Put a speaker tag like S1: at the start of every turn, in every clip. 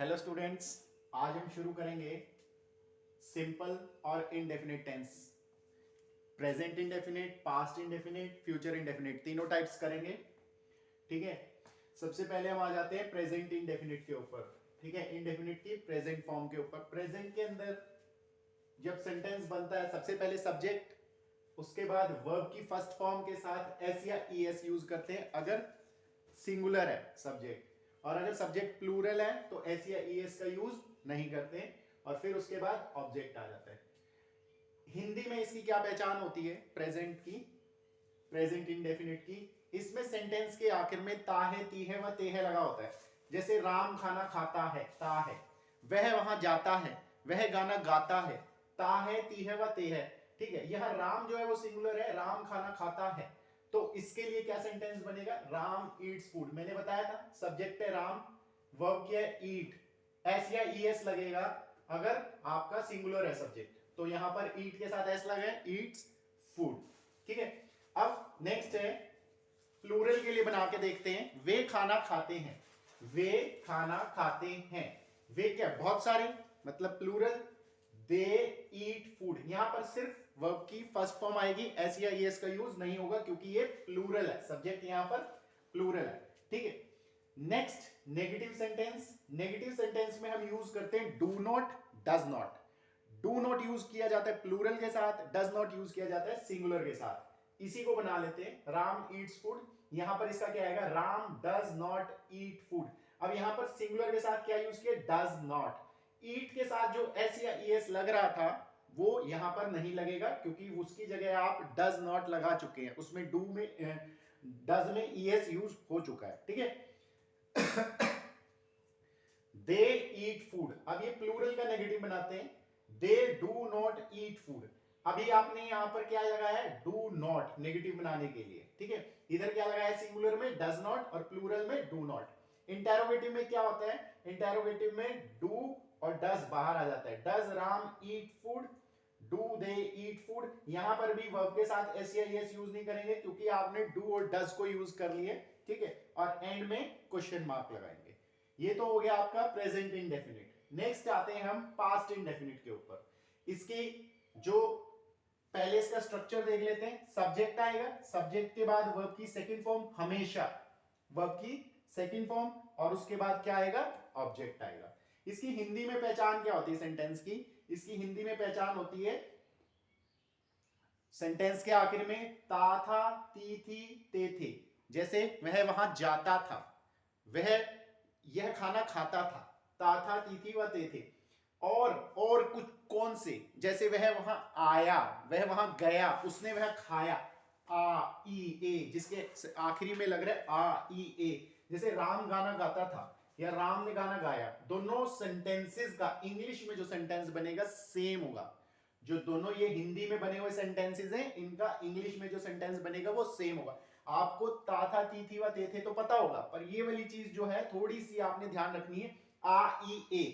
S1: Hello students, आज हम शुरू करेंगे सिंपल और indefinite tense. Present indefinite, past indefinite, future indefinite, तीनों टाइप्स करेंगे। ठीक है, सबसे पहले हम आ जाते हैं प्रेजेंट इंडेफिनिट के ऊपर। ठीक है, इंडेफिनिट की प्रेजेंट फॉर्म के ऊपर। प्रेजेंट के अंदर जब सेंटेंस बनता है, सबसे पहले सब्जेक्ट, उसके बाद वर्ब की फर्स्ट फॉर्म के साथ एस या ई एस यूज करते हैं अगर सिंगुलर है सब्जेक्ट, और अगर सब्जेक्ट प्लूरल है तो एस या ई एस का यूज नहीं करते, और फिर उसके बाद ऑब्जेक्ट आ जाता है। हिंदी में इसकी क्या पहचान होती है प्रेजेंट की, प्रेजेंट इंडेफिनिट की? इसमें सेंटेंस के आखिर में ता है, ती है व ते है लगा होता है। जैसे राम खाना खाता है, ता है। वह वहां जाता है, वह गाना गाता है, ता है, ती है व ते है। ठीक है, यह राम जो है वो सिंगुलर है, राम खाना खाता है, तो इसके लिए क्या सेंटेंस बनेगा? Ram Yeats food. मैंने बताया था सब्जेक्ट है राम, वर्ब क्या है? ईट। एस या ई एस लगेगा अगर आपका सिंगुलर है सब्जेक्ट, तो यहां पर ईट के साथ एस लगा है, ईट्स फूड। ठीक है, अब नेक्स्ट है प्लूरल के लिए बना के देखते हैं। वे खाना खाते हैं, वे खाना खाते हैं। वे क्या? बहुत सारे, मतलब प्लूरल। दे ईट फूड, यहां पर सिर्फ वर्ब की फर्स्ट फॉर्म आएगी, एस या ई एस का यूज नहीं होगा क्योंकि ये प्लूरल है, सब्जेक्ट यहां पर प्लूरल है। ठीक है, next negative sentence. Negative sentence में हम यूज करते हैं do not, does not. Do not use किया जाता है प्लूरल के साथ, डज नॉट यूज किया जाता है सिंगुलर के साथ। इसी को बना लेते हैं, राम ईट्स फूड। यहां पर इसका क्या आएगा? Ram does not eat food. अब यहां पर सिंगुलर के साथ क्या यूज किया? Does not. ईट के साथ जो एस या ई एस लग रहा था वो यहां पर नहीं लगेगा क्योंकि उसकी जगह आप डज नॉट लगा चुके हैं, उसमें डू में डज में ई एस यूज हो चुका है। ठीक है, दे ईट फूड। अब ये प्लूरल का नेगेटिव बनाते हैं, they do not eat food. अभी आपने यहां पर क्या लगाया है? डू नॉट, नेगेटिव बनाने के लिए। ठीक है, इधर क्या लगाया है? सिंगुलर में डज नॉट और प्लूरल में डू नॉट। इंटेरोगेटिव में क्या होता है? इंटेरोगेटिव में डू और डज बाहर आ जाता है। Does Ram eat food, do they eat food. यहां पर भी वर्ब के साथ एस या एस यूज नहीं करेंगे क्योंकि आपने डू और डज को यूज कर लिए। ठीक है, और एंड में क्वेश्चन मार्क लगाएंगे। ये तो हो गया आपका प्रेजेंट इंडेफिनिट। नेक्स्ट आते हैं हम पास्ट इंडेफिनिट के ऊपर। इसकी जो पहले इसका स्ट्रक्चर देख लेते हैं। सब्जेक्ट आएगा, सब्जेक्ट के बाद वर्ब की सेकंड फॉर्म, हमेशा वर्ब की सेकंड फॉर्म, और उसके बाद क्या आएगा? ऑब्जेक्ट आएगा। इसकी हिंदी में पहचान क्या होती है सेंटेंस की? इसकी हिंदी में पहचान होती है सेंटेंस के आखिर में ता था, ती थी, ते थे। जैसे वह वहां जाता था, वह यह खाना खाता था, ता था, ती थी व ते थे। और कुछ कौन से? जैसे वह वहां आया, वह वहां गया, उसने वह खाया, आ ई ए, जिसके आखिरी में लग रहा है आ ई ए। जैसे राम गाना गाता था या राम ने गाना गाया, दोनों सेंटेंसेस का इंग्लिश में जो सेंटेंस बनेगा सेम होगा। जो दोनों ये हिंदी में बने हुए सेंटेंसेस हैं, इनका इंग्लिश में जो सेंटेंस बनेगा वो सेम होगा। आपको ता था, ती थी व ते थे तो पता होगा, पर ये वाली चीज जो है थोड़ी सी आपने ध्यान रखनी है, आ ई ए।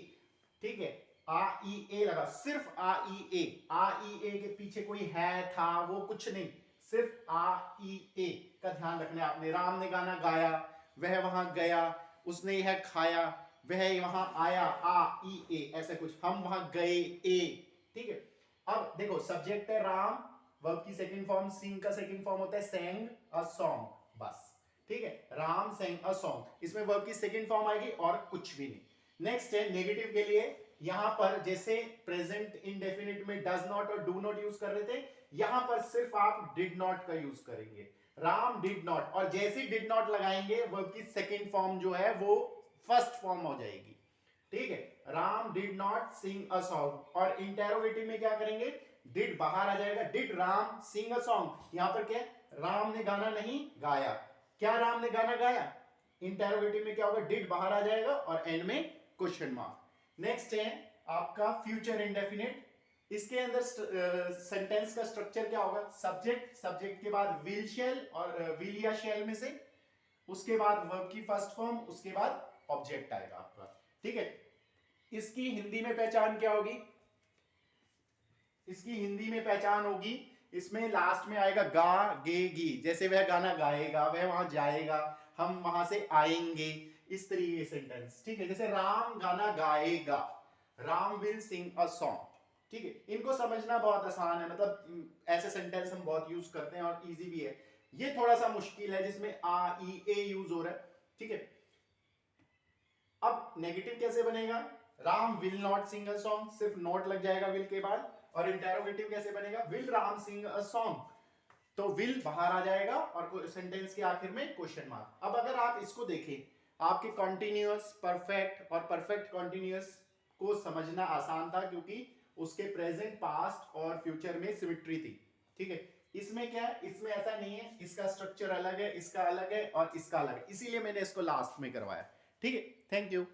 S1: ठीक है, आ ई ए लगा, सिर्फ आ ई ए। आ ई ए के पीछे कोई है, था, वो कुछ नहीं, सिर्फ आ ई ए का ध्यान रखना है आपने। राम ने गाना गाया, वह वहां गया, उसने यह खाया, वह वहां आया, आ ई ए, ऐसा कुछ। हम वहां गए, ए। ठीक है, अब देखो सब्जेक्ट है राम, वर्ब की सेकंड फॉर्म, सिंग का सेकंड फॉर्म होता है सेंग अ सॉन्ग, बस। ठीक है, राम सेंग अ सॉन्ग, इसमें वर्ब की सेकंड फॉर्म आएगी और कुछ भी नहीं। नेक्स्ट है नेगेटिव के लिए। यहां पर जैसे प्रेजेंट इंडेफिनिट में डज नॉट और डू नॉट यूज कर रहे थे, यहां पर सिर्फ आप डिड नॉट का यूज करेंगे। राम डिड नॉट, और जैसे ही डिड नॉट लगाएंगे वर्ब की सेकंड फॉर्म जो है वो फर्स्ट फॉर्म हो जाएगी। ठीक है, Ram did not sing a song. और इंटेरोगेटिव में क्या करेंगे? डिड बाहर आ जाएगा, did Ram sing a song. यहां पर क्या? राम ने गाना नहीं गाया। क्या राम ने गाना गाया? इंटेरोगेटिव में क्या होगा? डिड बाहर आ जाएगा और एंड में क्वेश्चन मार्क। नेक्स्ट है आपका फ्यूचर इंडेफिनिट। इसके अंदर सेंटेंस का स्ट्रक्चर क्या होगा? सब्जेक्ट, सब्जेक्ट के बाद विल शेल और विल या शेल में से, उसके बाद वर्ब की फर्स्ट फॉर्म, उसके बाद ऑब्जेक्ट आएगा आपका। ठीक है, इसकी हिंदी में पहचान क्या होगी? इसकी हिंदी में पहचान होगी, इसमें लास्ट में आएगा गा गे गी। जैसे वह गाना गाएगा, वह वहां जाएगा, हम वहां से आएंगे, इस तरीके के सेंटेंस, ठीक है। जैसे राम गाना गाएगा, Ram will sing a song, ठीक है। इनको समझना बहुत आसान है, मतलब ऐसे सेंटेंस हम बहुत यूज करते हैं और इजी भी है। ये थोड़ा सा मुश्किल है जिसमें आ ई ए यूज हो रहा है, ठीक है। अब नेगेटिव कैसे बनेगा, Ram will not sing a song, सिर्फ नॉट लग जाएगा विल के बाद। और इंटेरोगेटिव कैसे बनेगा, will Ram sing a song, तो विल बाहर आ जाएगा और सेंटेंस के आखिर में क्वेश्चन मार्क। अब अगर आप इसको देखें, आपके कॉन्टिन्यूअस, परफेक्ट और परफेक्ट कॉन्टिन्यूअस को समझना आसान था क्योंकि उसके प्रेजेंट, पास्ट और फ्यूचर में सिमिट्री थी, ठीक है। इसमें क्या है, इसमें ऐसा नहीं है, इसका स्ट्रक्चर अलग है, इसका अलग है और इसका अलग है, इसीलिए मैंने इसको लास्ट में करवाया, ठीक है। Thank you.